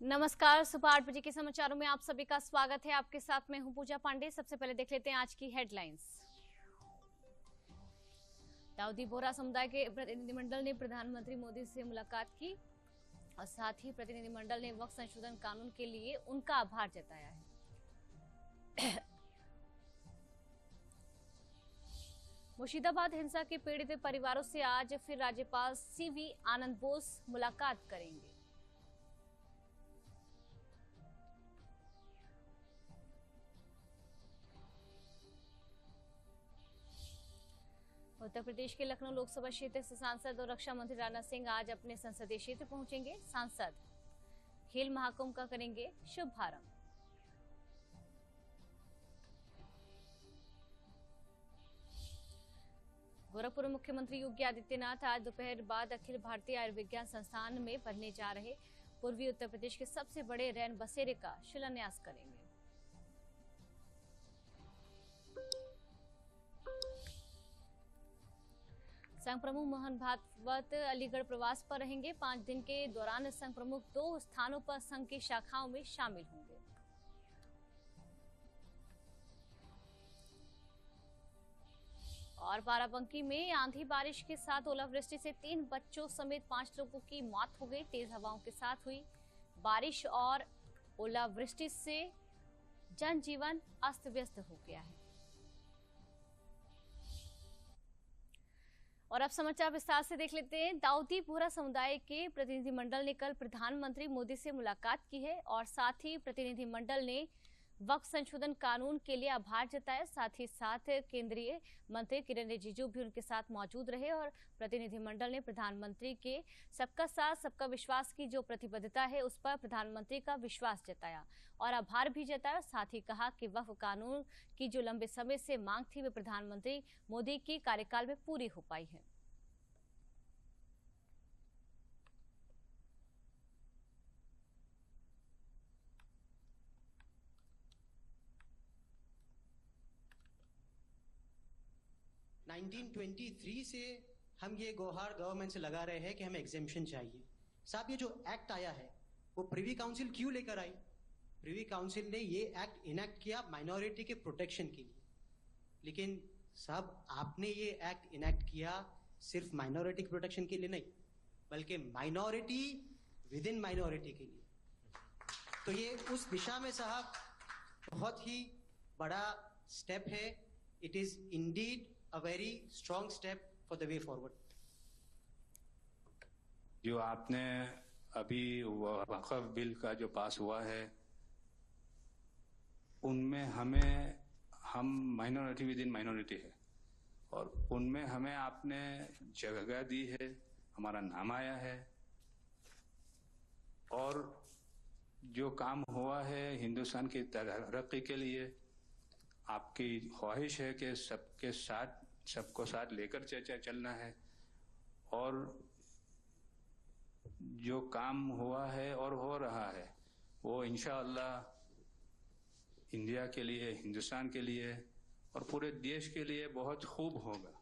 नमस्कार। सुबह 8 बजे के समाचारों में आप सभी का स्वागत है। आपके साथ मैं हूं पूजा पांडे। सबसे पहले देख लेते हैं आज की हेडलाइंस। दाऊदी बोहरा समुदाय के प्रतिनिधिमंडल ने प्रधानमंत्री मोदी से मुलाकात की और साथ ही प्रतिनिधिमंडल ने वक्फ संशोधन कानून के लिए उनका आभार जताया है। मुर्शिदाबाद हिंसा के पीड़ित परिवारों से आज फिर राज्यपाल सीवी आनंद बोस मुलाकात करेंगे। उत्तर प्रदेश के लखनऊ लोकसभा क्षेत्र से सांसद और रक्षा मंत्री राजनाथ सिंह आज अपने संसदीय क्षेत्र पहुंचेंगे। सांसद खेल महाकुंभ का करेंगे शुभारंभ। गोरखपुर में मुख्यमंत्री योगी आदित्यनाथ आज दोपहर बाद अखिल भारतीय आयुर्विज्ञान संस्थान में बनने जा रहे पूर्वी उत्तर प्रदेश के सबसे बड़े रैन बसेरे का शिलान्यास करेंगे। संघ प्रमुख मोहन भागवत अलीगढ़ प्रवास पर रहेंगे। 5 दिन के दौरान संघ प्रमुख 2 स्थानों पर संघ की शाखाओं में शामिल होंगे। और बाराबंकी में आंधी बारिश के साथ ओलावृष्टि से 3 बच्चों समेत 5 लोगों की मौत हो गई। तेज हवाओं के साथ हुई बारिश और ओलावृष्टि से जनजीवन अस्त व्यस्त हो गया है। और अब समाचार विस्तार से देख लेते हैं। दाऊदी बोहरा समुदाय के प्रतिनिधिमंडल ने कल प्रधानमंत्री मोदी से मुलाकात की है और साथ ही प्रतिनिधिमंडल ने वक्फ संशोधन कानून के लिए आभार जताया। साथ ही साथ केंद्रीय मंत्री किरेन रिजिजू भी उनके साथ मौजूद रहे और प्रतिनिधिमंडल ने प्रधानमंत्री के सबका साथ सबका विश्वास की जो प्रतिबद्धता है उस पर प्रधानमंत्री का विश्वास जताया और आभार भी जताया। साथ ही कहा कि वक्फ कानून की जो लंबे समय से मांग थी वे प्रधानमंत्री मोदी के कार्यकाल में पूरी हो पाई है। 1923 से हम ये गुहार गवर्नमेंट से लगा रहे हैं कि हमें एग्जेम्पशन चाहिए। साहब, ये जो एक्ट आया है वो प्रिवी काउंसिल क्यों लेकर आई? प्रिवी काउंसिल ने ये एक्ट इनेक्ट किया माइनॉरिटी के प्रोटेक्शन के लिए, लेकिन साहब आपने ये एक्ट इनेक्ट किया सिर्फ माइनॉरिटी के प्रोटेक्शन के लिए नहीं, बल्कि माइनॉरिटी विद इन माइनॉरिटी के लिए। तो ये उस दिशा में साहब बहुत ही बड़ा स्टेप है। It is Indeed a very strong step for the way forward. जो आपने अभी वक्फ बिल का जो पास हुआ है उनमें हम माइनॉरिटी विद इन माइनॉरिटी है और उनमें हमें आपने जगह दी है, हमारा नाम आया है और जो काम हुआ है हिंदुस्तान की तरक्की के लिए आपकी ख्वाहिश है कि सबको साथ लेकर चलना है और जो काम हुआ है और हो रहा है वो इंशाअल्लाह इंडिया के लिए, हिंदुस्तान के लिए और पूरे देश के लिए बहुत खूब होगा।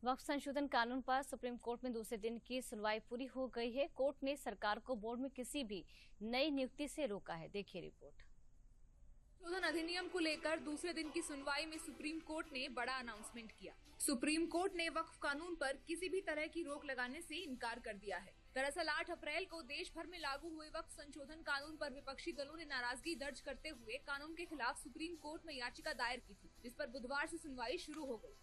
वक्फ संशोधन कानून पर सुप्रीम कोर्ट में दूसरे दिन की सुनवाई पूरी हो गई है। कोर्ट ने सरकार को बोर्ड में किसी भी नई नियुक्ति से रोका है। देखिए रिपोर्ट। संशोधन अधिनियम को लेकर दूसरे दिन की सुनवाई में सुप्रीम कोर्ट ने बड़ा अनाउंसमेंट किया। सुप्रीम कोर्ट ने वक्फ कानून पर किसी भी तरह की रोक लगाने से इनकार कर दिया है। दरअसल 8 अप्रैल को देश भर में लागू हुए वक्फ संशोधन कानून पर विपक्षी दलों ने नाराजगी दर्ज करते हुए कानून के खिलाफ सुप्रीम कोर्ट में याचिका दायर की थी, जिस पर बुधवार से सुनवाई शुरू हो गई।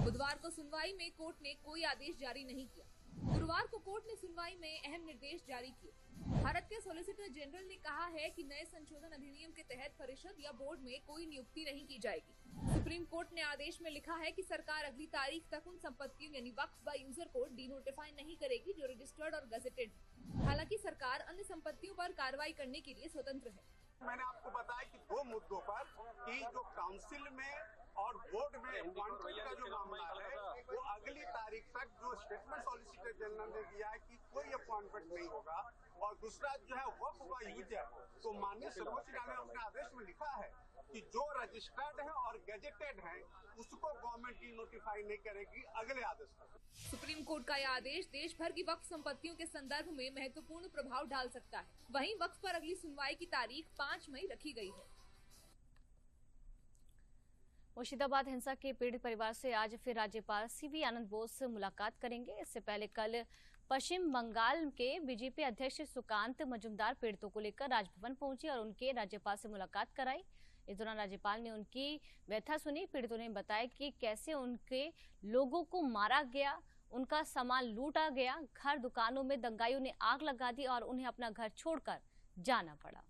बुधवार को सुनवाई में कोर्ट ने कोई आदेश जारी नहीं किया। गुरुवार को कोर्ट ने सुनवाई में अहम निर्देश जारी किए। भारत के सॉलिसिटर जनरल ने कहा है कि नए संशोधन अधिनियम के तहत परिषद या बोर्ड में कोई नियुक्ति नहीं की जाएगी। सुप्रीम कोर्ट ने आदेश में लिखा है कि सरकार अगली तारीख तक उन संपत्तियों यानी वक्फ व यूजर को डिनोटिफाई नहीं करेगी जो रजिस्टर्ड और गजेटेड। हालांकि सरकार अन्य संपत्तियों पर कार्रवाई करने के लिए स्वतंत्र है। मैंने आपको बताया कि 2 मुद्दों पर कि जो काउंसिल में और बोर्ड में अपॉइंटमेंट का जो मामला है वो अगली तारीख तक जो स्टेटमेंट सॉलिसिटर जनरल ने दिया है कि कोई अपॉइंटमेंट नहीं होगा। और दूसरा जो है वक्फ व यूजर, तो तो माननीय सर्वोच्च न्यायालय ने अपने आदेश में लिखा है कि जो रजिस्टर्ड है और गैजेटेड है उसको गवर्नमेंट की नोटिफाई नहीं करेगी अगले आदेश तक। सुप्रीम कोर्ट का यह आदेश देश भर की वक्फ संपत्तियों के संदर्भ में महत्वपूर्ण प्रभाव डाल सकता है। वहीं वक्फ पर अगली सुनवाई की तारीख 5 मई रखी गई है। मुर्शिदाबाद हिंसा के पीड़ित परिवार से आज फिर राज्यपाल सीवी आनंद बोस से मुलाकात करेंगे। इससे पहले कल पश्चिम बंगाल के बीजेपी अध्यक्ष सुकांत मजूमदार पीड़ितों को लेकर राजभवन पहुंचे और उनके राज्यपाल से मुलाकात कराई। इस दौरान राज्यपाल ने उनकी व्यथा सुनी। पीड़ितों ने बताया कि कैसे उनके लोगों को मारा गया, उनका सामान लूटा गया, घर दुकानों में दंगाइयों ने आग लगा दी और उन्हें अपना घर छोड़कर जाना पड़ा।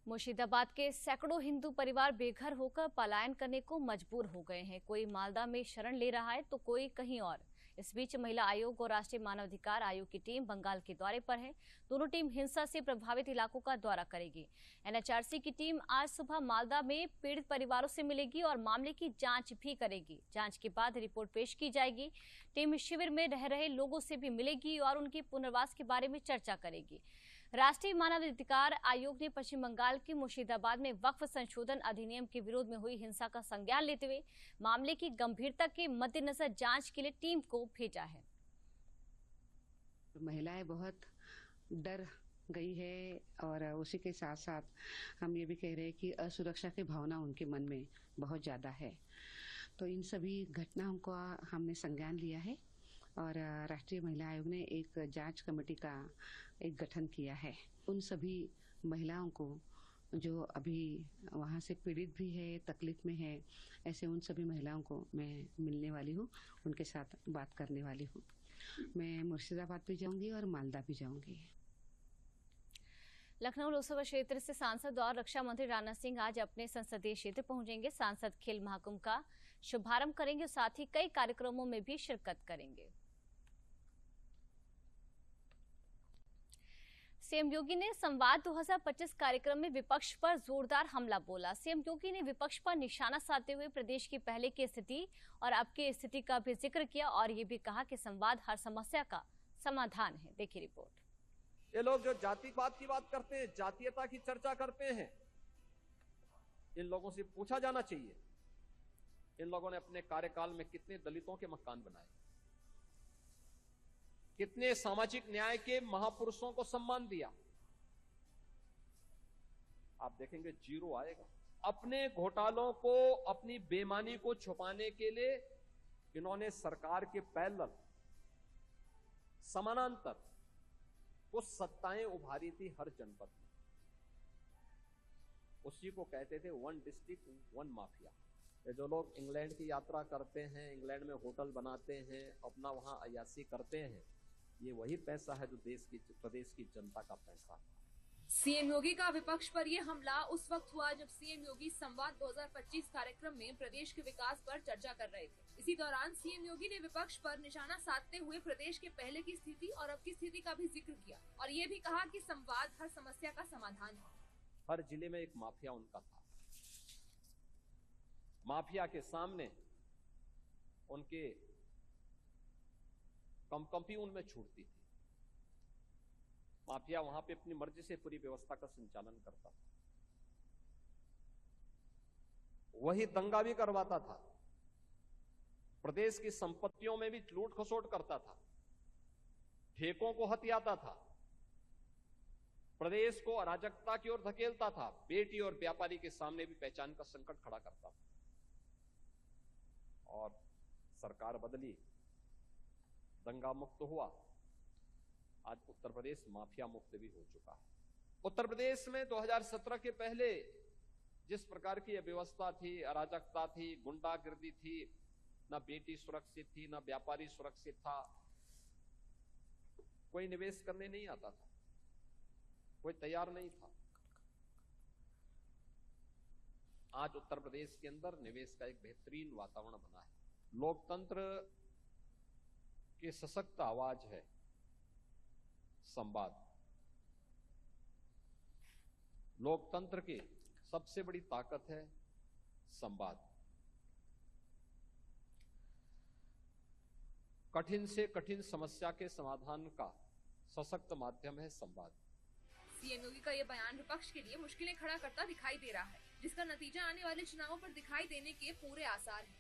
मुर्शिदाबाद के सैकड़ों हिंदू परिवार बेघर होकर पलायन करने को मजबूर हो गए हैं। कोई मालदा में शरण ले रहा है तो कोई कहीं और। इस बीच महिला आयोग और राष्ट्रीय मानवाधिकार आयोग की टीम बंगाल के दौरे पर है। दोनों टीम हिंसा से प्रभावित इलाकों का दौरा करेगी। एनएचआरसी की टीम आज सुबह मालदा में पीड़ित परिवारों से मिलेगी और मामले की जांच भी करेगी। जांच के बाद रिपोर्ट पेश की जाएगी। टीम शिविर में रह रहे लोगों से भी मिलेगी और उनके पुनर्वास के बारे में चर्चा करेगी। राष्ट्रीय मानवाधिकार आयोग ने पश्चिम बंगाल के मुर्शिदाबाद में वक्फ संशोधन अधिनियम के विरोध में हुई हिंसा का संज्ञान लेते हुए मामले की गंभीरता के मद्देनजर जांच के लिए टीम को भेजा है। महिलाएं बहुत डर गई है और उसी के साथ साथ हम ये भी कह रहे हैं कि असुरक्षा की भावना उनके मन में बहुत ज्यादा है। तो इन सभी घटनाओं का हमने संज्ञान लिया है और राष्ट्रीय महिला आयोग ने एक जांच कमेटी का एक गठन किया है। उन सभी महिलाओं को जो अभी वहाँ से पीड़ित भी है, तकलीफ में है, ऐसे उन सभी महिलाओं को मैं मिलने वाली हूँ, उनके साथ बात करने वाली हूँ। मैं मुर्शिदाबाद भी जाऊंगी और मालदा भी जाऊंगी। लखनऊ लोकसभा क्षेत्र से सांसद और रक्षा मंत्री राजनाथ सिंह आज अपने संसदीय क्षेत्र पहुंचेंगे। सांसद खेल महाकुंभ का शुभारंभ करेंगे, साथ ही कई कार्यक्रमों में भी शिरकत करेंगे। सीएम योगी ने संवाद 2025 कार्यक्रम में विपक्ष पर जोरदार हमला बोला। सीएम योगी ने विपक्ष पर निशाना साधते हुए प्रदेश की पहले की स्थिति और अब की स्थिति का भी जिक्र किया और ये भी कहा कि संवाद हर समस्या का समाधान है। देखिए रिपोर्ट। ये लोग जो जातिवाद की बात करते हैं, जातीयता की चर्चा करते हैं, इन लोगों से पूछा जाना चाहिए इन लोगों ने अपने कार्यकाल में कितने दलितों के मकान बनाए, कितने सामाजिक न्याय के महापुरुषों को सम्मान दिया। आप देखेंगे जीरो आएगा। अपने घोटालों को, अपनी बेईमानी को छुपाने के लिए इन्होंने सरकार के पैरेलल समानांतर कुछ सत्ताएं उभारी थी हर जनपद में। उसी को कहते थे वन डिस्ट्रिक्ट वन माफिया। ये जो लोग इंग्लैंड की यात्रा करते हैं, इंग्लैंड में होटल बनाते हैं, अपना वहां अय्यासी करते हैं, ये वही पैसा है जो प्रदेश की जनता का पैसा है। सीएम योगी का विपक्ष पर यह हमला उस वक्त हुआ जब सीएम योगी संवाद 2025 कार्यक्रम में प्रदेश के विकास पर चर्चा कर रहे थे। इसी दौरान सीएम योगी ने विपक्ष पर निशाना साधते हुए प्रदेश के पहले की स्थिति और अब की स्थिति का भी जिक्र किया और ये भी कहा कि संवाद हर समस्या का समाधान है। हर जिले में एक माफिया उनका था। माफिया के सामने उनके कंपी उनमें छूटती थी। माफिया वहां पे अपनी मर्जी से पूरी व्यवस्था का संचालन करता था। वही दंगा भी करवाता था, प्रदेश की संपत्तियों में भी लूट खसोट करता था, ठेकों को हथियाता था, प्रदेश को अराजकता की ओर धकेलता था, बेटी और व्यापारी के सामने भी पहचान का संकट खड़ा करता था। और सरकार बदली, दंगा मुक्त हुआ, आज उत्तर प्रदेश माफिया मुक्त भी हो चुका है। उत्तर प्रदेश में 2017 के पहले जिस प्रकार की व्यवस्था थी, अराजकता थी, गुंडागिर्दी थी, ना बेटी सुरक्षित थी, ना व्यापारी सुरक्षित था, कोई निवेश करने नहीं आता था, कोई तैयार नहीं था। आज उत्तर प्रदेश के अंदर निवेश का एक बेहतरीन वातावरण बना है। लोकतंत्र की सशक्त आवाज है संवाद। लोकतंत्र की सबसे बड़ी ताकत है संवाद। कठिन से कठिन समस्या के समाधान का सशक्त माध्यम है संवाद। सीएम योगी का ये बयान विपक्ष के लिए मुश्किलें खड़ा करता दिखाई दे रहा है, जिसका नतीजा आने वाले चुनावों पर दिखाई देने के पूरे आसार हैं।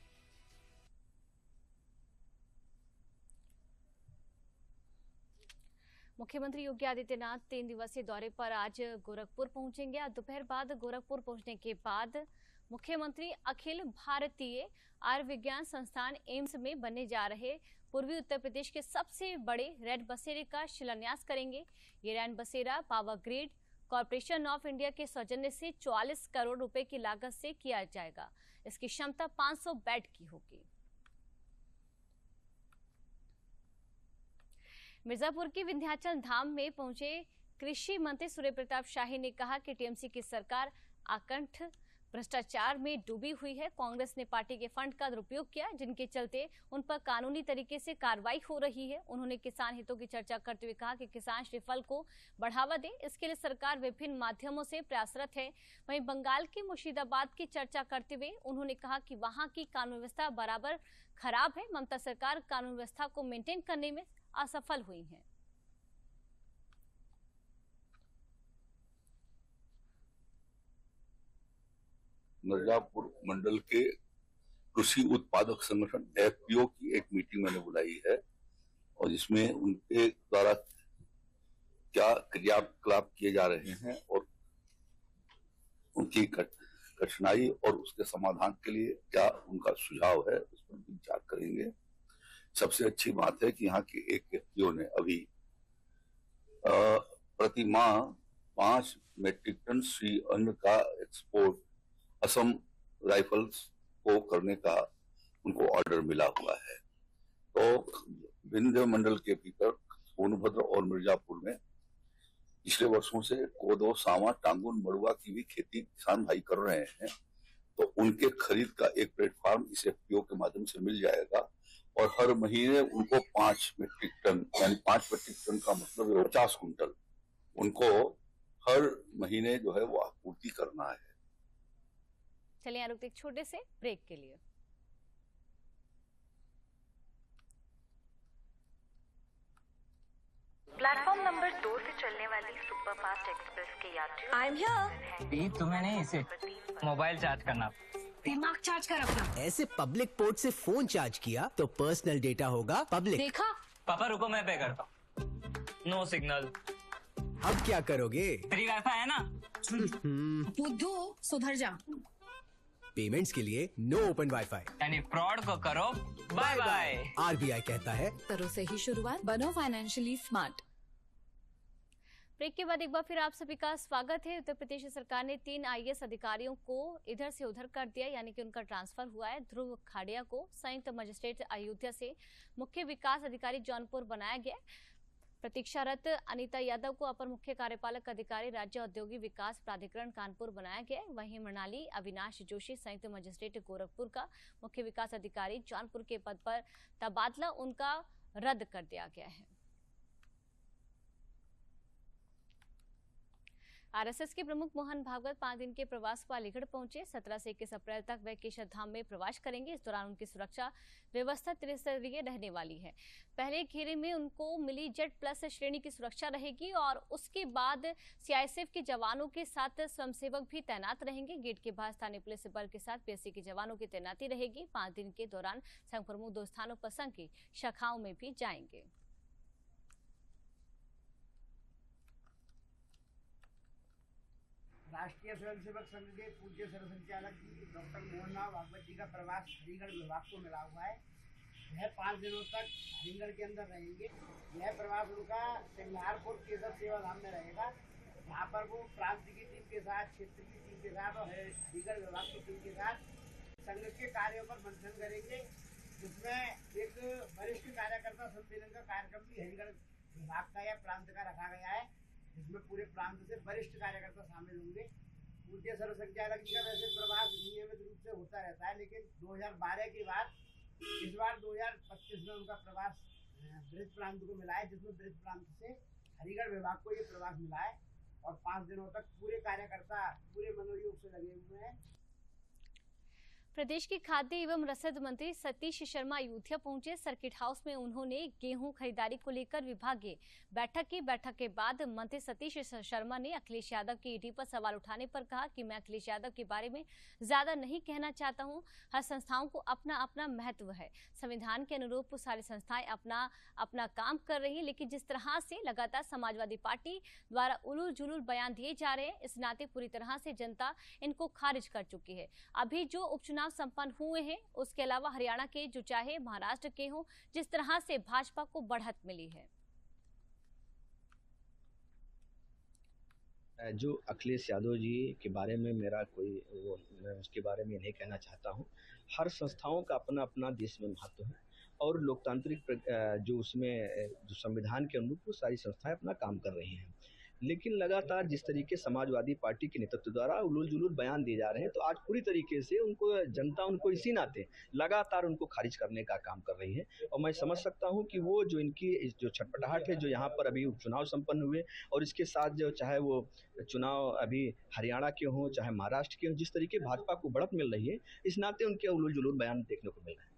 मुख्यमंत्री योगी आदित्यनाथ 3 दिवसीय दौरे पर आज गोरखपुर पहुंचेंगे। आज दोपहर बाद गोरखपुर पहुंचने के बाद मुख्यमंत्री अखिल भारतीय आयुर्विज्ञान संस्थान एम्स में बनने जा रहे पूर्वी उत्तर प्रदेश के सबसे बड़े रैन बसेरे का शिलान्यास करेंगे। ये रैन बसेरा power grid corporation of India के सौजन्य से 44 करोड़ रुपए की लागत से किया जाएगा। इसकी क्षमता 500 बेड की होगी। मिर्जापुर की विंध्याचल धाम में पहुंचे कृषि मंत्री सूर्य प्रताप शाही ने कहा कि टीएमसी की सरकार आकंठ भ्रष्टाचार में डूबी हुई है। कांग्रेस ने पार्टी के फंड का दुरुपयोग किया, जिनके चलते उन पर कानूनी तरीके से कार्रवाई हो रही है। उन्होंने किसान हितों की चर्चा करते हुए कहा कि किसान श्रीफल को बढ़ावा दे, इसके लिए सरकार विभिन्न माध्यमों से प्रयासरत है। वहीं बंगाल के मुर्शिदाबाद की चर्चा करते हुए उन्होंने कहा कि वहां की कानून व्यवस्था बराबर खराब है। ममता सरकार कानून व्यवस्था को मेंटेन करने में असफल हुई है। मिर्जापुर मंडल के कृषि उत्पादक संगठन एफपीओ की एक मीटिंग मैंने बुलाई है और जिसमें उनके द्वारा क्या क्रियाकलाप किए जा रहे हैं और उनकी कठिनाई और उसके समाधान के लिए क्या उनका सुझाव है, उस पर विचार करेंगे। सबसे अच्छी बात है कि यहाँ के एक एफपीओ ने अभी प्रति माह 5 मेट्रिक टन श्री अन्न का एक्सपोर्ट असम राइफल्स को करने का उनको ऑर्डर मिला हुआ है। तो विंध्य मंडल के भीतर सोनभद्र और मिर्जापुर में पिछले वर्षों से कोदो, सावा, टांगुन, मड़ुआ की भी खेती किसान भाई कर रहे हैं। तो उनके खरीद का एक प्लेटफॉर्म इस एफपीओ के माध्यम से मिल जाएगा और हर महीने उनको 5 मेट्रिक टन यानी 5 मेट्रिक टन का मतलब 50 कुंटल उनको हर महीने जो है वो आपूर्ति करना है। चलिए रुकते एक छोटे से ब्रेक के लिए। प्लेटफॉर्म नंबर 2 से चलने वाली सुपरफास्ट एक्सप्रेस के यात्रियों आई एम हियर। तुम्हें नहीं, इसे मोबाइल चार्ज करना, दिमाग चार्ज कर अपना। ऐसे पब्लिक पोर्ट से फोन चार्ज किया तो पर्सनल डेटा होगा पब्लिक। देखा? पापा रुको, मैं पे करता हूँ। No signal. अब क्या करोगे? फ्री वाईफाई है ना। बुद्धू सुधर जा। पेमेंट्स के लिए नो ओपन वाईफाई यानी फ्रॉड को करो बाय बाय। आरबीआई कहता है करो सही शुरुआत, बनो फाइनेंशियली स्मार्ट। ब्रेक के बाद एक बार फिर आप सभी का स्वागत है। उत्तर प्रदेश सरकार ने 3 आईएएस अधिकारियों को इधर से उधर कर दिया, यानी कि उनका ट्रांसफर हुआ है। ध्रुव खाड़िया को संयुक्त मजिस्ट्रेट अयोध्या से मुख्य विकास अधिकारी जौनपुर बनाया गया। प्रतीक्षारत अनीता यादव को अपर मुख्य कार्यपालक अधिकारी राज्य औद्योगिक विकास प्राधिकरण कानपुर बनाया गया। वहीं मृणाली अविनाश जोशी संयुक्त मजिस्ट्रेट गोरखपुर का मुख्य विकास अधिकारी जौनपुर के पद पर तबादला उनका रद्द कर दिया गया है। आरएसएस के प्रमुख मोहन भागवत 5 दिन के प्रवास पर अलीगढ़ पहुंचे। 17 से 21 अप्रैल तक वे केशर धाम में प्रवास करेंगे। इस दौरान उनकी सुरक्षा व्यवस्था त्रिस्तरीय रहने वाली है। पहले घेरे में उनको मिली Z+ श्रेणी की सुरक्षा रहेगी और उसके बाद सीआईएसएफ के जवानों के साथ स्वयंसेवक भी तैनात रहेंगे। गेट के बाहर स्थानीय पुलिस बल के साथ पीएससी के जवानों की तैनाती रहेगी। 5 दिन के दौरान संघ प्रमुख 2 स्थानों पर संघ की शाखाओं में भी जाएंगे। राष्ट्रीय स्वयंसेवक संघ के पूज्य सरसंचालक डॉक्टर मोहन भागवत जी का प्रवास हरिगढ़ विभाग को मिला हुआ है। यह 5 दिनों तक हरिगढ़ के अंदर रहेंगे। यह प्रवास उनका सिंगारपुर केशव सेवा धाम में रहेगा, जहाँ पर वो प्रांत की टीम के साथ, क्षेत्र की टीम के साथ और हरिगढ़ विभाग की टीम के साथ संघ के कार्यों पर मंथन करेंगे, जिसमें एक वरिष्ठ कार्यकर्ता सम्मेलन का कार्यक्रम भी हरिगढ़ विभाग का या प्रांत का रखा गया है, जिसमें पूरे प्रांत से वरिष्ठ कार्यकर्ता शामिल होंगे। पूज्य सरसंचालक जी का वैसे प्रवास नियमित रूप से होता रहता है, लेकिन 2012 के बाद इस बार 2025 में उनका प्रवास ब्रज प्रांत को मिला है, जिसमें ब्रज प्रांत से हरिगढ़ विभाग को ये प्रवास मिला है और 5 दिनों तक पूरे कार्यकर्ता पूरे मनोयोग से लगे हुए हैं। प्रदेश के खाद्य एवं रसद मंत्री सतीश शर्मा अयोध्या पहुंचे। सर्किट हाउस में उन्होंने गेहूं खरीदारी को लेकर विभागीय बैठक के बाद मंत्री सतीश शर्मा ने अखिलेश यादव की ईडी पर सवाल उठाने पर कहा कि मैं अखिलेश यादव के बारे में ज्यादा नहीं कहना चाहता हूं। हर संस्थाओं को अपना अपना महत्व है। संविधान के अनुरूप सारी संस्थाएं अपना अपना काम कर रही है, लेकिन जिस तरह से लगातार समाजवादी पार्टी द्वारा उलूल जुलूल बयान दिए जा रहे हैं, इस नाते पूरी तरह से जनता इनको खारिज कर चुकी है। अभी जो उपचुनाव संपन्न हुए हैं, उसके अलावा हरियाणा के जो चाहे महाराष्ट्र के हों, जिस तरह से भाजपा को बढ़त मिली है। जो अखिलेश यादव जी के बारे में मेरा मैं उसके बारे में नहीं कहना चाहता हूं। हर संस्थाओं का अपना अपना देश में महत्व है और लोकतांत्रिक जो उसमें जो संविधान के अनुरूप वो सारी संस्थाएं अपना काम कर रही हैं। लेकिन लगातार जिस तरीके समाजवादी पार्टी के नेतृत्व द्वारा उलूल जुलूल बयान दिए जा रहे हैं, तो आज पूरी तरीके से जनता उनको इसी नाते लगातार उनको खारिज करने का काम कर रही है। और मैं समझ सकता हूं कि वो जो इनकी जो छटपटाहट है, जो यहाँ पर अभी उपचुनाव संपन्न हुए और इसके साथ जो चाहे वो चुनाव अभी हरियाणा के हों चाहे महाराष्ट्र के हों, जिस तरीके भाजपा को बढ़त मिल रही है, इस नाते उनके उलूल जुलूल बयान देखने को मिल रहे हैं।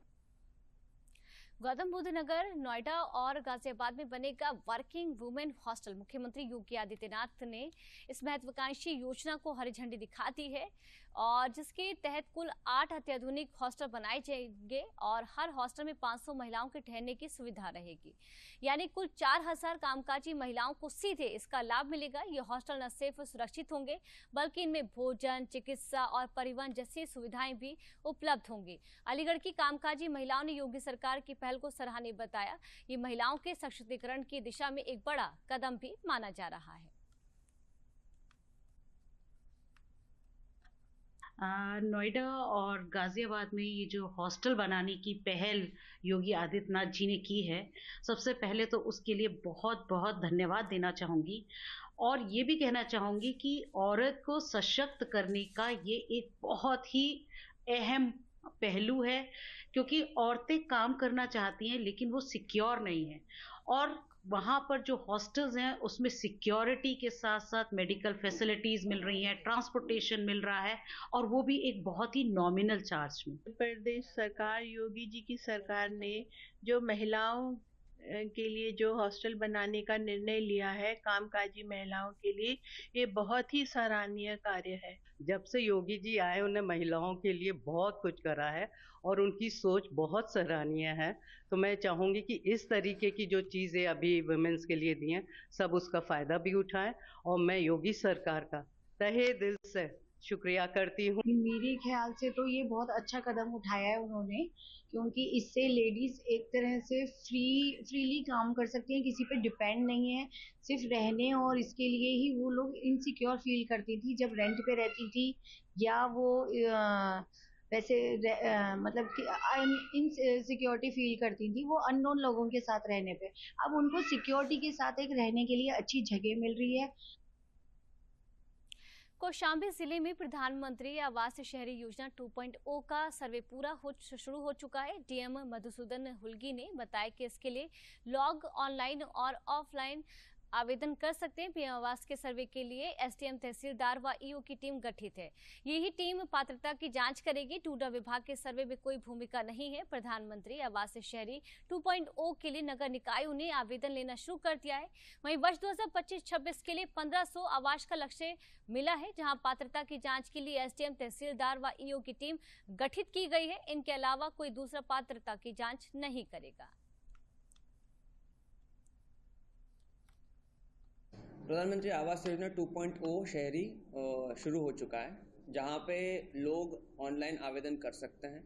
गौतम बुद्ध नगर, नोएडा और गाजियाबाद में बनेगा वर्किंग वुमेन हॉस्टल। मुख्यमंत्री योगी आदित्यनाथ ने इस महत्वाकांक्षी योजना को हरी झंडी दिखा दी है और जिसके तहत कुल 8 अत्याधुनिक हॉस्टल बनाए जाएंगे और हर हॉस्टल में 500 महिलाओं के ठहरने की सुविधा रहेगी। यानी कुल 4000 कामकाजी महिलाओं को सीधे इसका लाभ मिलेगा। ये हॉस्टल न सिर्फ सुरक्षित होंगे, बल्कि इनमें भोजन, चिकित्सा और परिवहन जैसी सुविधाएं भी उपलब्ध होंगी। अलीगढ़ की कामकाजी महिलाओं ने योगी सरकार की पहल को सराहनीय बताया। ये महिलाओं के सशक्तिकरण की दिशा में एक बड़ा कदम भी माना जा रहा है। नोएडा और गाजियाबाद में ये जो हॉस्टल बनाने की पहल योगी आदित्यनाथ जी ने की है, सबसे पहले तो उसके लिए बहुत बहुत धन्यवाद देना चाहूँगी और ये भी कहना चाहूँगी कि औरत को सशक्त करने का ये एक बहुत ही अहम पहलू है, क्योंकि औरतें काम करना चाहती हैं लेकिन वो सिक्योर नहीं है। और वहाँ पर जो हॉस्टल्स हैं उसमें सिक्योरिटी के साथ साथ मेडिकल फैसिलिटीज़ मिल रही हैं, ट्रांसपोर्टेशन मिल रहा है और वो भी एक बहुत ही नॉमिनल चार्ज में। प्रदेश सरकार, योगी जी की सरकार ने जो महिलाओं के लिए जो हॉस्टल बनाने का निर्णय लिया है कामकाजी महिलाओं के लिए, ये बहुत ही सराहनीय कार्य है। जब से योगी जी आए उन्हें महिलाओं के लिए बहुत कुछ करा है और उनकी सोच बहुत सराहनीय है। तो मैं चाहूँगी कि इस तरीके की जो चीज़ें अभी वुमेन्स के लिए दी हैं, सब उसका फ़ायदा भी उठाएं और मैं योगी सरकार का तहे दिल से शुक्रिया करती हूँ। मेरे ख्याल से तो ये बहुत अच्छा कदम उठाया है उन्होंने, क्योंकि इससे लेडीज एक तरह से फ्रीली काम कर सकती हैं, किसी पे डिपेंड नहीं है। सिर्फ रहने और इसके लिए ही वो लोग इनसिक्योर फील करती थी जब रेंट पे रहती थी, या वो वैसे मतलब कि इनसिक्योरिटी फील करती थी वो अननोन लोगों के साथ रहने पे। अब उनको सिक्योरिटी के साथ एक रहने के लिए अच्छी जगह मिल रही है। कौशाम्बी जिले में प्रधानमंत्री आवास शहरी योजना 2.0 का सर्वे शुरू हो चुका है। डीएम मधुसूदन हुलगी ने बताया कि इसके लिए लोग ऑनलाइन और ऑफलाइन आवेदन कर सकते हैं। पीएम आवास के सर्वे के लिए एसडीएम, तहसीलदार व ईओ की टीम गठित है। यही टीम पात्रता की जांच करेगी। टूडा विभाग के सर्वे में कोई भूमिका नहीं है। प्रधानमंत्री आवास शहरी 2.0 के लिए नगर निकायों ने आवेदन लेना शुरू कर दिया है। वहीं वर्ष 2025-26 के लिए 1500 आवास का लक्ष्य मिला है, जहां पात्रता की जांच के लिए एसडीएम, तहसीलदार व ईओ की टीम गठित की गई है। इनके अलावा कोई दूसरा पात्रता की जांच नहीं करेगा। प्रधानमंत्री आवास योजना 2.0 शहरी शुरू हो चुका है, जहां पे लोग ऑनलाइन आवेदन कर सकते हैं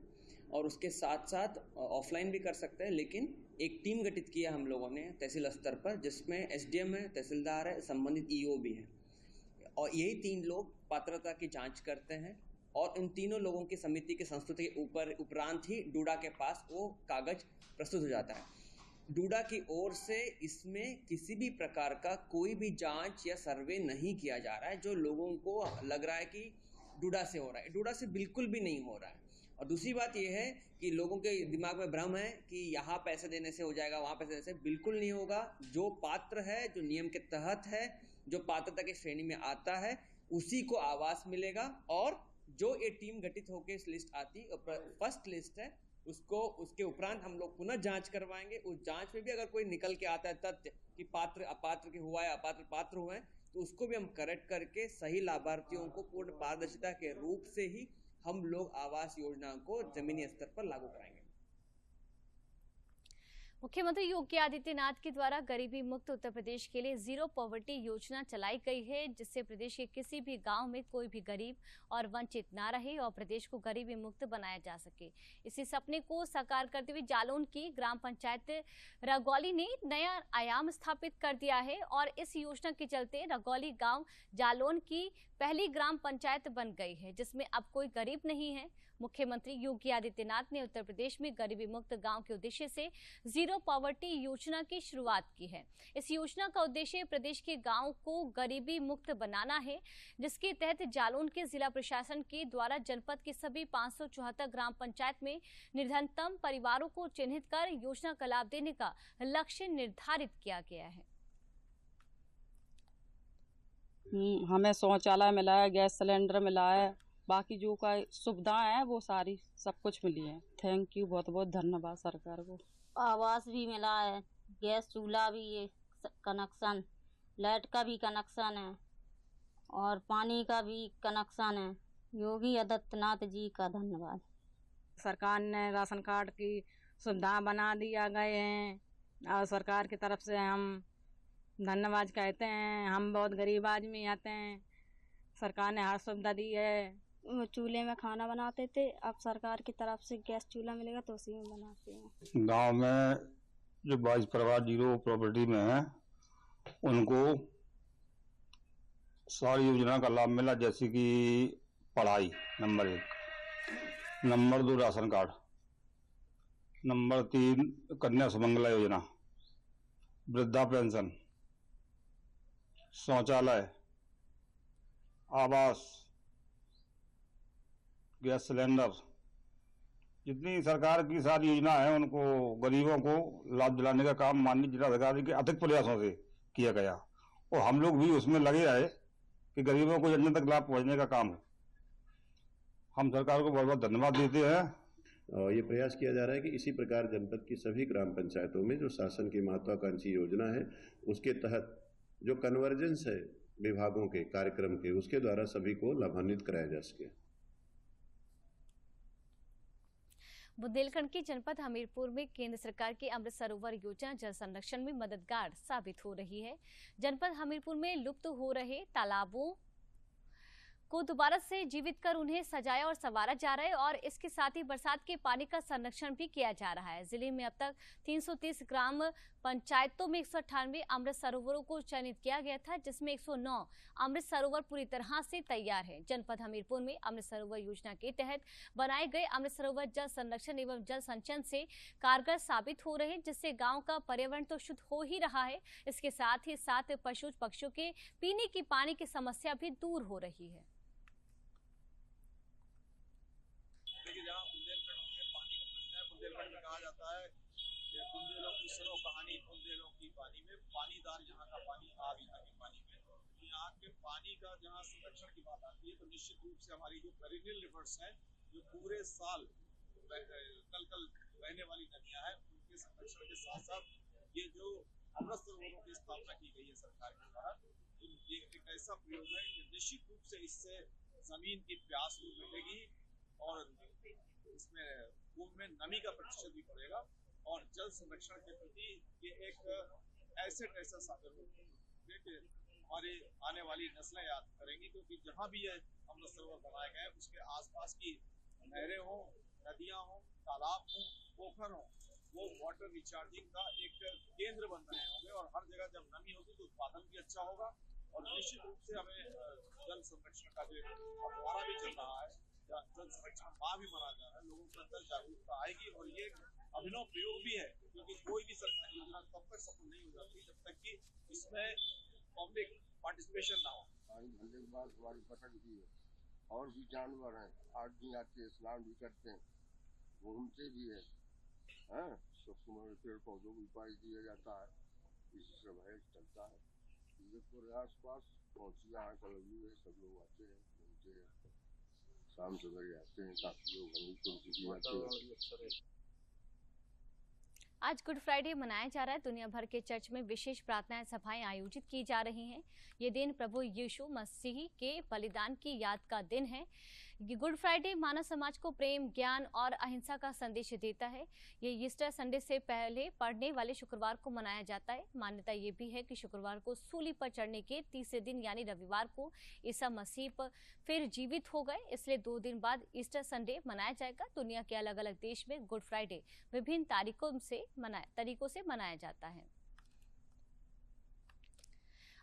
और उसके साथ साथ ऑफलाइन भी कर सकते हैं। लेकिन एक टीम गठित किया हम लोगों ने तहसील स्तर पर, जिसमें एसडीएम है, तहसीलदार है, संबंधित ईओ भी है और यही 3 लोग पात्रता की जांच करते हैं और इन तीनों लोगों की समिति की संस्तुति के उपरांत ही डूडा के पास वो कागज प्रस्तुत हो जाता है। डूडा की ओर से इसमें किसी भी प्रकार का कोई भी जांच या सर्वे नहीं किया जा रहा है। जो लोगों को लग रहा है कि डूडा से हो रहा है, डूडा से बिल्कुल भी नहीं हो रहा है। और दूसरी बात यह है कि लोगों के दिमाग में भ्रम है कि यहाँ पैसे देने से हो जाएगा, वहाँ पैसे देने से, बिल्कुल नहीं होगा। जो पात्र है, जो नियम के तहत है, जो पात्रता की श्रेणी में आता है, उसी को आवास मिलेगा और जो ये टीम गठित होकर इस लिस्ट आती, फर्स्ट लिस्ट है, उसको उसके उपरांत हम लोग पुनः जांच करवाएंगे। उस जांच में भी अगर कोई निकल के आता है तथ्य कि पात्र अपात्र के हुआ है, अपात्र पात्र हुए हैं, तो उसको भी हम करेक्ट करके सही लाभार्थियों को पूर्ण पारदर्शिता के रूप से ही हम लोग आवास योजना को जमीनी स्तर पर लागू कराएंगे। मुख्यमंत्री योगी आदित्यनाथ के द्वारा गरीबी मुक्त उत्तर प्रदेश के लिए जीरो पॉवर्टी योजना चलाई गई है, जिससे प्रदेश के किसी भी गांव में कोई भी गरीब और वंचित ना रहे और प्रदेश को गरीबी मुक्त बनाया जा सके। इसी सपने को साकार करते हुए जालौन की ग्राम पंचायत रगौली ने नया आयाम स्थापित कर दिया है और इस योजना के चलते रगौली गांव जालौन की पहली ग्राम पंचायत बन गई है, जिसमें अब कोई गरीब नहीं है। मुख्यमंत्री योगी आदित्यनाथ ने उत्तर प्रदेश में गरीबी मुक्त गांव के उद्देश्य से जीरो पॉवर्टी योजना की शुरुआत की है। इस योजना का उद्देश्य प्रदेश के गांव को गरीबी मुक्त बनाना है, जिसके तहत जालौन के जिला प्रशासन के द्वारा जनपद के सभी 574 ग्राम पंचायत में निर्धनतम परिवारों को चिन्हित कर योजना का लाभ देने का लक्ष्य निर्धारित किया गया है। हमें शौचालय मिला है, गैस सिलेंडर मिला है, बाकी जो का सुविधाएं हैं वो सारी सब कुछ मिली है। थैंक यू, बहुत बहुत धन्यवाद सरकार को। आवास भी मिला है, गैस चूल्हा भी है कनेक्शन, लाइट का भी कनेक्शन है और पानी का भी कनेक्शन है। योगी आदित्यनाथ जी का धन्यवाद। सरकार ने राशन कार्ड की सुविधा बना दिया गए हैं और सरकार की तरफ से हम धन्यवाद कहते हैं। हम बहुत गरीब आदमी आते हैं, सरकार ने हर सुविधा दी है। चूल्हे में खाना बनाते थे, अब सरकार की तरफ से गैस चूल्हा मिलेगा तो उसी में बनाते हैं। गांव में जो 22 परिवार जीरो प्रॉपर्टी में है उनको सारी योजना का लाभ मिला, जैसे कि पढ़ाई number 1, number 2 ration card, number 3 Kanya Sumangala योजना, वृद्धा पेंशन, शौचालय, आवास, गैस सिलेंडर, जितनी सरकार की सारी योजना है उनको गरीबों को लाभ दिलाने का काम माननीय जिलाधिकारी के अधिक प्रयासों से किया गया और हम लोग भी उसमें लगे रहे कि गरीबों को जन तक लाभ पहुंचने का काम हो। हम सरकार को बहुत बहुत धन्यवाद देते हैं। ये प्रयास किया जा रहा है कि इसी प्रकार जनपद की सभी ग्राम पंचायतों में जो शासन की महत्वाकांक्षी योजना है उसके तहत जो कन्वर्जेंस है विभागों के कार्यक्रम के, उसके द्वारा सभी को लाभान्वित कराया जा सके। बुंदेलखंड के जनपद हमीरपुर में केंद्र सरकार की अमृत सरोवर योजना जल संरक्षण में मददगार साबित हो रही है। जनपद हमीरपुर में लुप्त हो रहे तालाबों को दोबारा से जीवित कर उन्हें सजाया और संवारा जा रहा है और इसके साथ ही बरसात के पानी का संरक्षण भी किया जा रहा है। जिले में अब तक 330 ग्राम पंचायतों में 198 अमृत सरोवरों को चयनित किया गया था, जिसमें 109 अमृत सरोवर पूरी तरह से तैयार है। जनपद हमीरपुर में अमृत सरोवर योजना के तहत बनाए गए अमृत सरोवर जल संरक्षण एवं जल संचयन से कारगर साबित हो रहे हैं, जिससे गाँव का पर्यावरण तो शुद्ध हो ही रहा है, इसके साथ ही पशु पक्षियों के पीने की पानी की समस्या भी दूर हो रही है। बुंदेलखंड में कहा जाता है कि बुंदेलों की सुनो कहानी, बुंदेलों की पानी में पानीदार यहाँ का पानी आग यहाँ के पानी में। यहाँ के पानी का जहाँ संरक्षण की बात आती है तो निश्चित रूप से हमारी जो पेरिनियल रिवर्स हैं, जो पूरे साल कल बहने वाली नदियाँ हैं, उनके संरक्षण के साथ साथ ये जो अमृत सरोवरों की स्थापना की गई है सरकार के द्वारा, ये एक ऐसा प्रयोग है कि निश्चित रूप से इससे जमीन की प्यास भी मिटेगी और इसमें भूमि में नमी का प्रतिशत भी बढ़ेगा और जल संरक्षण के प्रति ये एक एसेट ऐसा साबित होगा कि हमारी आने वाली नस्लें याद करेंगी, क्योंकि जहाँ भी ये अमृत सरोवर बनाए गए उसके आसपास की नहरें हों, नदियाँ हों, तालाब हों, पोखर हों, वो वाटर रिचार्जिंग का एक केंद्र बन रहे होंगे और हर जगह जब नमी होगी तो उत्पादन भी अच्छा होगा और निश्चित रूप से हमें जल संरक्षण का जो अखबारा भी चल रहा है, जल संरक्षण माह भी मनाया जा रहा है, लोगों के अंदर जागरूकता आएगी और ये अभिनव प्रयोग भी है, क्योंकि कोई भी सरकारी योजना तब तक सफल नहीं हो जाती जब तक कि इसमें पब्लिक पार्टिसिपेशन ना हो। पानी भरने के बाद हमारी पसंद की है और भी जानवर हैं, आदमी आते हैं, स्नान भी करते हैं, घूमते भी है, पेड़ पौधों को उपाय दिया जाता है, इसी से भैंस चलता है। पूरे आस पास पहुँचिया है, सब लोग आते हैं, घूमते हैं। शाम सवेरे आते हैं, काफी लोग हमीरपुर भी आते हैं। आज गुड फ्राइडे मनाया जा रहा है। दुनिया भर के चर्च में विशेष प्रार्थनाएं सभाएं आयोजित की जा रही हैं। ये दिन प्रभु यीशु मसीह के बलिदान की याद का दिन है। गुड फ्राइडे मानव समाज को प्रेम, ज्ञान और अहिंसा का संदेश देता है। ये ईस्टर संडे से पहले पड़ने वाले शुक्रवार को मनाया जाता है। मान्यता ये भी है कि शुक्रवार को सूली पर चढ़ने के तीसरे दिन यानी रविवार को ईसा मसीह पर फिर जीवित हो गए, इसलिए 2 दिन बाद ईस्टर संडे मनाया जाएगा। दुनिया के अलग अलग देश में गुड फ्राइडे विभिन्न तरीकों से मनाया जाता है।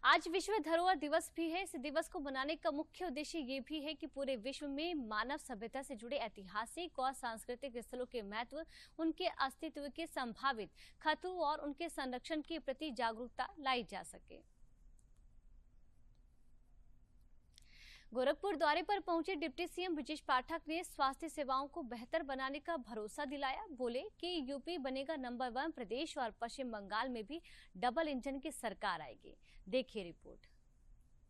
आज विश्व धरोहर दिवस भी है। इस दिवस को मनाने का मुख्य उद्देश्य ये भी है कि पूरे विश्व में मानव सभ्यता से जुड़े ऐतिहासिक और सांस्कृतिक स्थलों के महत्व, उनके अस्तित्व के संभावित खतरों और उनके संरक्षण के प्रति जागरूकता लाई जा सके। गोरखपुर दौरे पर पहुंचे डिप्टी सीएम ब्रजेश पाठक ने स्वास्थ्य सेवाओं को बेहतर बनाने का भरोसा दिलाया। बोले कि यूपी बनेगा नंबर 1 प्रदेश और पश्चिम बंगाल में भी डबल इंजन की सरकार आएगी। देखिए रिपोर्ट।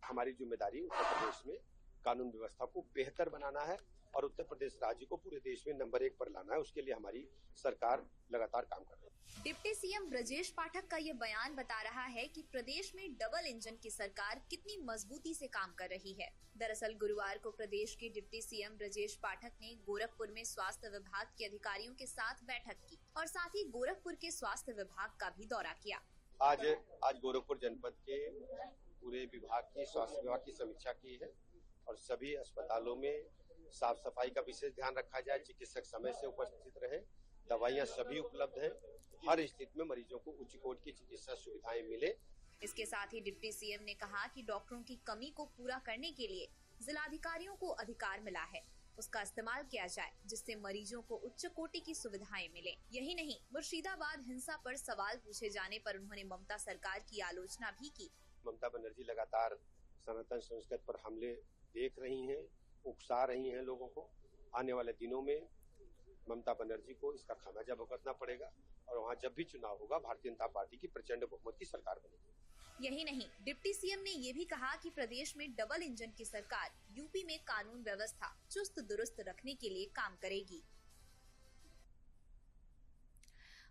हमारी जिम्मेदारी उत्तर प्रदेश में कानून व्यवस्था को बेहतर बनाना है और उत्तर प्रदेश राज्य को पूरे देश में नंबर 1 पर लाना है। उसके लिए हमारी सरकार लगातार काम कर रही है। डिप्टी सीएम ब्रजेश पाठक का ये बयान बता रहा है कि प्रदेश में डबल इंजन की सरकार कितनी मजबूती से काम कर रही है। दरअसल गुरुवार को प्रदेश के डिप्टी सीएम ब्रजेश पाठक ने गोरखपुर में स्वास्थ्य विभाग के अधिकारियों के साथ बैठक की और साथ ही गोरखपुर के स्वास्थ्य विभाग का भी दौरा किया। आज गोरखपुर जनपद के पूरे विभाग की स्वास्थ्य विभाग की समीक्षा की है और सभी अस्पतालों में साफ सफाई का विशेष ध्यान रखा जाए, चिकित्सक समय से उपस्थित रहे, दवाइयाँ सभी उपलब्ध है, हर स्थिति में मरीजों को उच्च कोटि की चिकित्सा सुविधाएं मिले। इसके साथ ही डिप्टी सीएम ने कहा कि डॉक्टरों की कमी को पूरा करने के लिए जिलाधिकारियों को अधिकार मिला है, उसका इस्तेमाल किया जाए जिससे मरीजों को उच्च कोटि की सुविधाएं मिले। यही नहीं, मुर्शिदाबाद हिंसा पर सवाल पूछे जाने पर उन्होंने ममता सरकार की आलोचना भी की। ममता बनर्जी लगातार सनातन संस्कृति पर हमले देख रही हैं, उकसा रही हैं लोगों को। आने वाले दिनों में ममता बनर्जी को इसका खामियाजा भुगतना पड़ेगा और वहाँ जब भी चुनाव होगा भारतीय जनता पार्टी की प्रचंड बहुमत की सरकार बनेगी। यही नहीं, डिप्टी सीएम ने ये भी कहा कि प्रदेश में डबल इंजन की सरकार यूपी में कानून व्यवस्था चुस्त दुरुस्त रखने के लिए काम करेगी।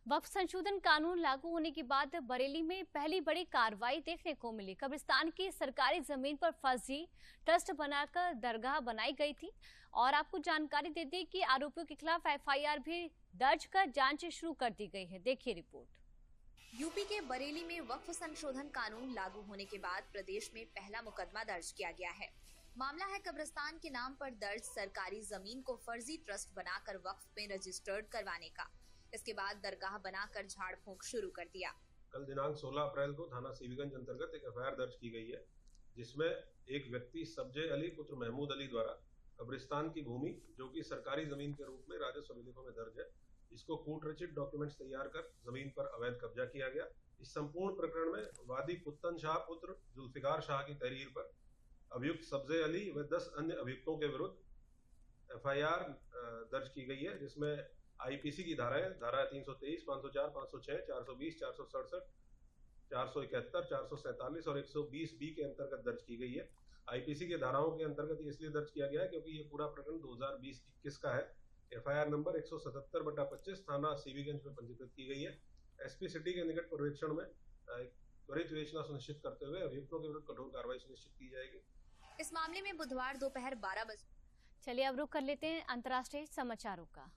वक्फ संशोधन कानून लागू होने के बाद बरेली में पहली बड़ी कार्रवाई देखने को मिली। कब्रिस्तान की सरकारी जमीन पर फर्जी ट्रस्ट बनाकर दरगाह बनाई गई थी और आपको जानकारी दे दें कि आरोपियों के खिलाफ एफआईआर भी दर्ज कर जांच शुरू कर दी गई है। देखिए रिपोर्ट। यूपी के बरेली में वक्फ संशोधन कानून लागू होने के बाद प्रदेश में पहला मुकदमा दर्ज किया गया है। मामला है कब्रिस्तान के नाम पर दर्ज सरकारी जमीन को फर्जी ट्रस्ट बनाकर वक्फ में रजिस्टर्ड करवाने का। इसके बाद दरगाह बनाकर झाड़ फूंक शुरू कर दिया। कल दिनांक 16 अप्रैल को थाना सीवीगंज अंतर्गत एक एफआईआर दर्ज की गई है, जिसमें एक व्यक्ति सब्जे अली पुत्र महमूद अली द्वारा कब्रिस्तान की भूमि, जो कि सरकारी जमीन के रूप में राजस्व अभिलेखों में दर्ज है, इसको कूट रचित डॉक्यूमेंट्स तैयार कर जमीन पर अवैध कब्जा किया गया। इस संपूर्ण प्रकरण में वादी कुत्तन शाह पुत्र जुल्फिकार शाह की तहरीर पर अभियुक्त सब्जे अली व 10 अन्य अभियुक्तों के विरुद्ध एफआईआर दर्ज की गई है, जिसमें आईपीसी की धारा 323, 504, 506, 420, 467, 471, 447 और 120 बी के अंतर्गत दर्ज की गई है। आईपीसी के धाराओं के अंतर्गत इसलिए दर्ज किया गया है क्योंकि ये पूरा प्रकरण 2020-21 का है। एफआईआर नंबर 177/25 थाना सीवीगंज में पंजीकृत की गई है। एसपी सिटी के निकट पर्यवेक्षण में त्वरित विवेचना सुनिश्चित करते हुए अभियुक्तों के विरुद्ध कठोर कार्रवाई सुनिश्चित की जाएगी। इस मामले में बुधवार दोपहर 12 बजे। चलिए अब रुख कर लेते हैं अंतर्राष्ट्रीय समाचारों का।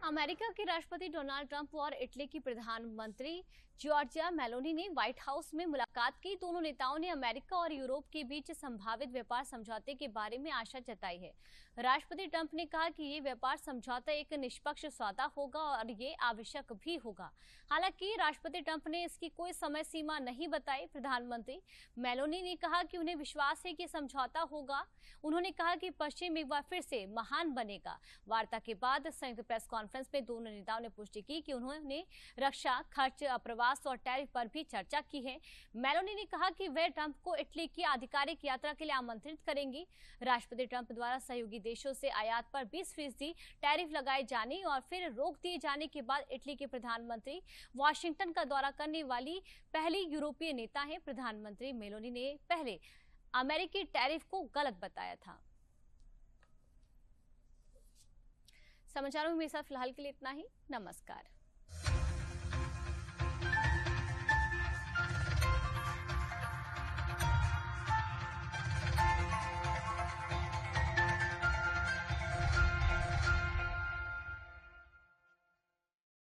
अमेरिका के राष्ट्रपति डोनाल्ड ट्रंप और इटली की प्रधानमंत्री जॉर्जिया मेलोनी ने व्हाइट हाउस में मुलाकात की। दोनों नेताओं ने अमेरिका और यूरोप के बीच संभावित व्यापार समझौते के बारे में आशा जताई है। राष्ट्रपति ट्रंप ने कहा कि ये व्यापार समझौता एक निष्पक्ष सौदा होगा और ये आवश्यक भी होगा। हालांकि राष्ट्रपति ट्रंप ने इसकी कोई समय सीमा नहीं बताई। प्रधानमंत्री मेलोनी ने कहा कि उन्हें विश्वास है कि समझौता होगा। उन्होंने कहा कि पश्चिम एक बार फिर से महान बनेगा। वार्ता के बाद संयुक्त प्रेस कॉन्फ्रेंस कॉन्फ्रेंस में दोनों नेताओं ने पुष्टि की कि उन्होंने रक्षा खर्च, प्रवास और टैरिफ पर भी चर्चा की है। मेलोनी ने कहा कि वे ट्रंप को इटली की आधिकारिक यात्रा के लिए आमंत्रित करेंगी। राष्ट्रपति ट्रंप द्वारा सहयोगी देशों से आयात पर 20% टैरिफ लगाए जाने और फिर रोक दिए जाने के बाद इटली के प्रधानमंत्री वाशिंगटन का दौरा करने वाली पहली यूरोपीय नेता हैं। प्रधानमंत्री मेलोनी ने पहले अमेरिकी टैरिफ को गलत बताया था। समाचारों में मेरे साथ फिलहाल के लिए इतना ही। नमस्कार।